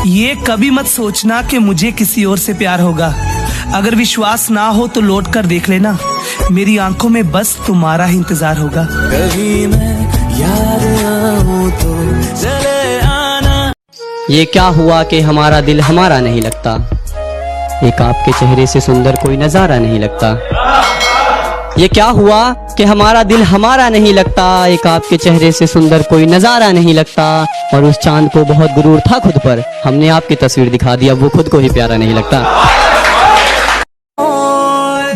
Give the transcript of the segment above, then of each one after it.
ये कभी मत सोचना कि मुझे किसी और से प्यार होगा। अगर विश्वास ना हो तो लौट कर देख लेना, मेरी आंखों में बस तुम्हारा ही इंतजार होगा। कभी मैं याद आऊं तो चले आना। ये क्या हुआ कि हमारा दिल हमारा नहीं लगता, एक आपके चेहरे से सुंदर कोई नजारा नहीं लगता। ये क्या हुआ कि हमारा दिल हमारा नहीं लगता, एक आपके चेहरे से सुंदर कोई नजारा नहीं लगता। और उस चांद को बहुत गुरूर था खुद पर, हमने आपकी तस्वीर दिखा दी, अब वो खुद को ही प्यारा नहीं लगता।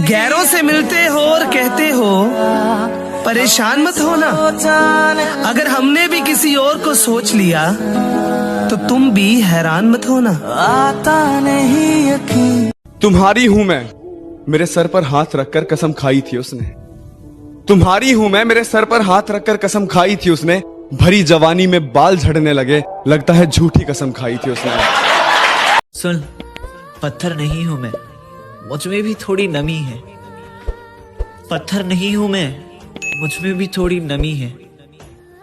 गैरों से मिलते हो और कहते हो परेशान मत होना, अगर हमने भी किसी और को सोच लिया तो तुम भी हैरान मत होना। आता नहीं यकीन। तुम्हारी हूं मैं, मेरे सर पर हाथ रखकर कसम खाई थी उसने। तुम्हारी हूं मैं, मेरे सर पर हाथ रखकर कसम खाई थी उसने। भरी जवानी में बाल झड़ने लगे, लगता है झूठी कसम खाई थी उसने। सुन, पत्थर नहीं हूं मैं, मुझ में भी थोड़ी नमी है। पत्थर नहीं हूं मैं, मुझ में भी थोड़ी नमी है।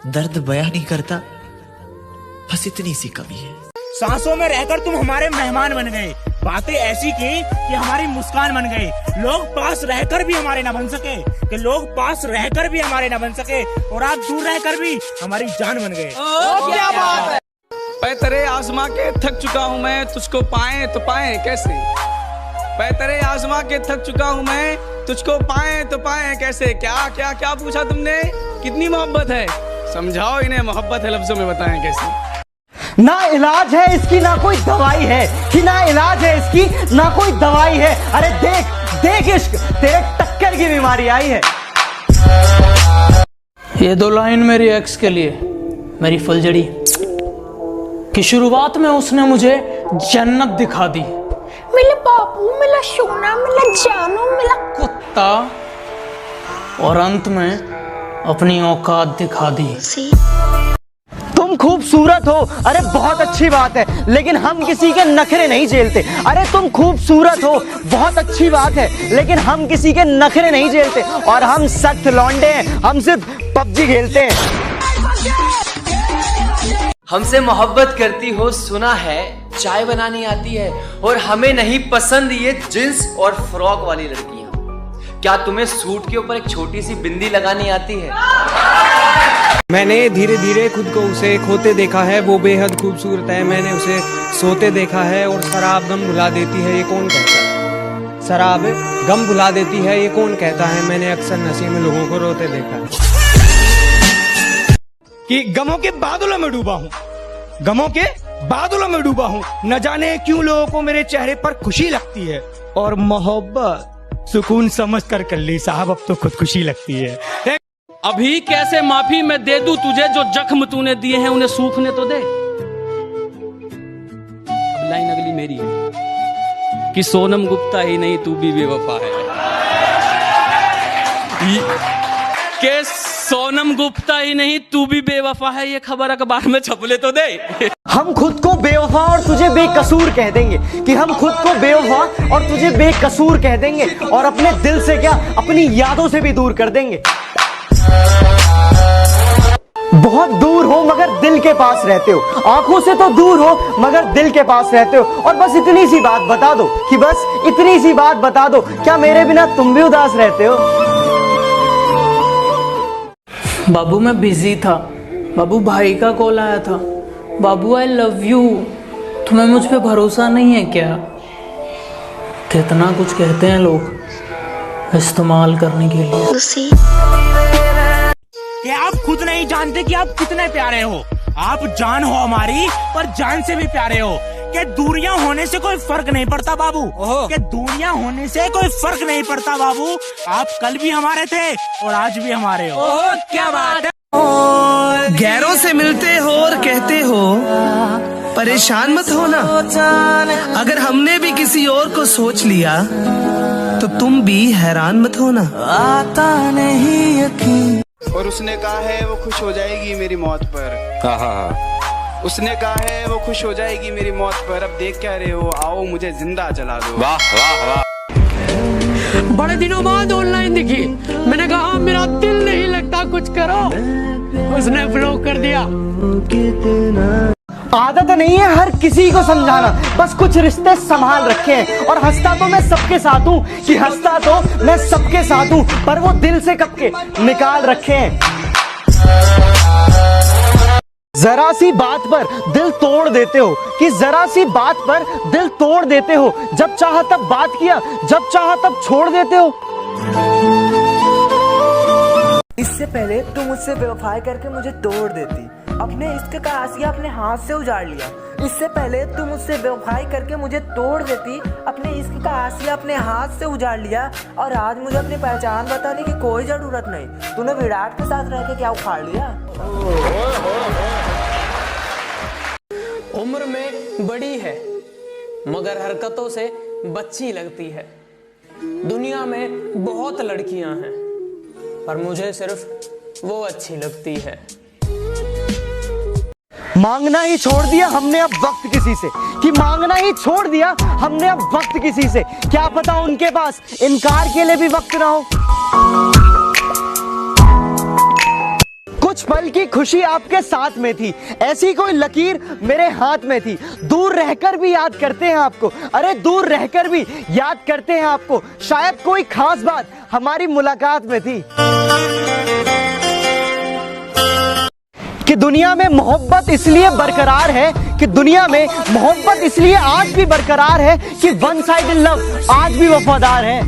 दर्द बयां नहीं करता, बस इतनी सी कमी है। सांसों में रहकर तुम हमारे मेहमान बन गए, बातें ऐसी की कि हमारी मुस्कान बन गए। लोग पास रहकर भी हमारे न बन सके, कि लोग पास रहकर भी हमारे न बन सके, और आप दूर रहकर भी हमारी जान बन गए। क्या बात है। पैतरे आजमा के थक चुका हूँ मैं, तुझको पाए तो पाए कैसे। पैतरे आजमा के थक चुका हूँ मैं, तुझको पाए तो पाए कैसे। क्या क्या क्या पूछा तुमने, कितनी मोहब्बत है, समझाओ इन्हें मोहब्बत है लफ्जों में बताएं कैसे। ना इलाज है इसकी ना कोई दवाई है, कि ना इलाज है इसकी ना कोई दवाई है। अरे देख देख इश्क, तेरे टक्कर की बीमारी आई है। ये 2 लाइन मेरी एक्स के लिए, मेरी फुलझड़ी की शुरुआत में उसने मुझे जन्नत दिखा दी। मिला बाबू, मिला सोना, मिला जानू, मिला कुत्ता, और अंत में अपनी औकात दिखा दी। तुम खूबसूरत हो, अरे बहुत अच्छी बात है, लेकिन हम किसी के नखरे नहीं झेलते। अरे तुम खूबसूरत हो, बहुत अच्छी बात है, लेकिन हम किसी के नखरे नहीं झेलते। और हम सख्त लौंडे हैं, हम सिर्फ पबजी खेलते हैं। हमसे मोहब्बत करती हो सुना है, चाय बनानी आती है, और हमें नहीं पसंद ये जींस और फ्रॉक वाली लड़कियां। क्या तुम्हें सूट के ऊपर एक छोटी सी बिंदी लगानी आती है? मैंने धीरे धीरे खुद को उसे खोते देखा है, वो बेहद खूबसूरत है। मैंने उसे सोते देखा है, और शराब गम भुला देती है, ये कौन कहता है। शराब गम भुला देती है, ये कौन कहता है। मैंने अक्सर नशे में लोगों को रोते देखा है। कि गमों के बादलों में डूबा हूँ, गमों के बादलों में डूबा हूँ। न जाने क्यों लोगों को मेरे चेहरे पर खुशी लगती है, और मोहब्बत सुकून समझ कर ली साहब, अब तो खुदकुशी लगती है। अभी कैसे माफी मैं दे दूं तुझे, जो जख्म तूने दिए हैं उन्हें सूखने तो दे। अब लाइन अगली मेरी है कि सोनम गुप्ता ही नहीं तू भी बेवफा है। के सोनम गुप्ता ही नहीं तू भी बेवफा है, ये खबर अखबार में छपले तो दे। हम खुद को बेवफा और तुझे बेकसूर कह देंगे, कि हम खुद को बेवफा और तुझे बेकसूर कह देंगे, और अपने दिल से क्या, अपनी यादों से भी दूर कर देंगे। बहुत दूर हो मगर दिल के पास रहते हो, आंखों से तो दूर हो मगर दिल के पास रहते हो। और बस इतनी सी बात बता दो, कि बस इतनी सी बात बता दो, क्या मेरे बिना तुम भी उदास रहते हो? बाबू मैं बिजी था, बाबू भाई का कॉल आया था। बाबू आई लव यू, तुम्हें मुझ पे भरोसा नहीं है क्या? कितना कुछ कहते हैं लोग इस्तेमाल करने के लिए। कि आप खुद नहीं जानते कि आप कितने प्यारे हो। आप जान हो हमारी, पर जान से भी प्यारे हो। कि दूरियां होने से कोई फर्क नहीं पड़ता बाबू, कि दूरियां होने से कोई फर्क नहीं पड़ता बाबू। आप कल भी हमारे थे और आज भी हमारे हो। क्या बात है। गैरों से मिलते हो और कहते हो परेशान मत होना, अगर हमने भी किसी और को सोच लिया तो तुम भी हैरान मत होना। आता नहीं यकीन। और उसने कहा है वो खुश हो जाएगी मेरी मौत पर। उसने कहा है वो खुश हो जाएगी मेरी मौत पर। अब देख क्या रहे हो, आओ मुझे जिंदा जला दो। वाह वाह वाह। बड़े दिनों बाद ऑनलाइन दिखी, मैंने कहा मेरा दिल नहीं लगता, कुछ करो। उसने ब्लॉक कर दिया। आदत नहीं है हर किसी को समझाना, बस कुछ रिश्ते संभाल रखे हैं। और हंसता तो मैं सबके साथ हूँ, कि हंसता तो मैं सबके साथ हूँ, पर वो दिल से कब के निकाल रखे हैं। जरा सी बात पर दिल तोड़ देते हो, कि जरा सी बात पर दिल तोड़ देते हो। जब चाहा तब बात किया, जब चाहा तब छोड़ देते हो। इससे पहले तुम मुझसे बेवफाई करके मुझे तोड़ देती, अपने इश्क का आसिया अपने हाथ से उजाड़ लिया। इससे पहले तुम मुझसे बेवफाई करके मुझे तोड़ देती, अपने इश्क का आसिया अपने हाथ से उजाड़ लिया। और आज मुझे अपनी पहचान बताने की कोई जरूरत नहीं, तूने विराट के साथ रह के क्या उखाड़ लिया। उम्र में बड़ी है मगर हरकतों से बच्ची लगती है। दुनिया में बहुत लड़कियां हैं पर मुझे सिर्फ वो अच्छी लगती है। मांगना ही छोड़ दिया हमने अब वक्त किसी से, कि मांगना ही छोड़ दिया हमने अब वक्त किसी से। क्या पता उनके पास इनकार के लिए भी वक्त ना हो। कुछ पल की खुशी आपके साथ में थी, ऐसी कोई लकीर मेरे हाथ में थी। दूर रहकर भी याद करते हैं आपको, अरे दूर रहकर भी याद करते हैं आपको। शायद कोई खास बात हमारी मुलाकात में थी, कि दुनिया में मोहब्बत इसलिए बरकरार है, कि दुनिया में मोहब्बत इसलिए आज भी बरकरार है, कि वन साइडेड लव आज भी वफादार है।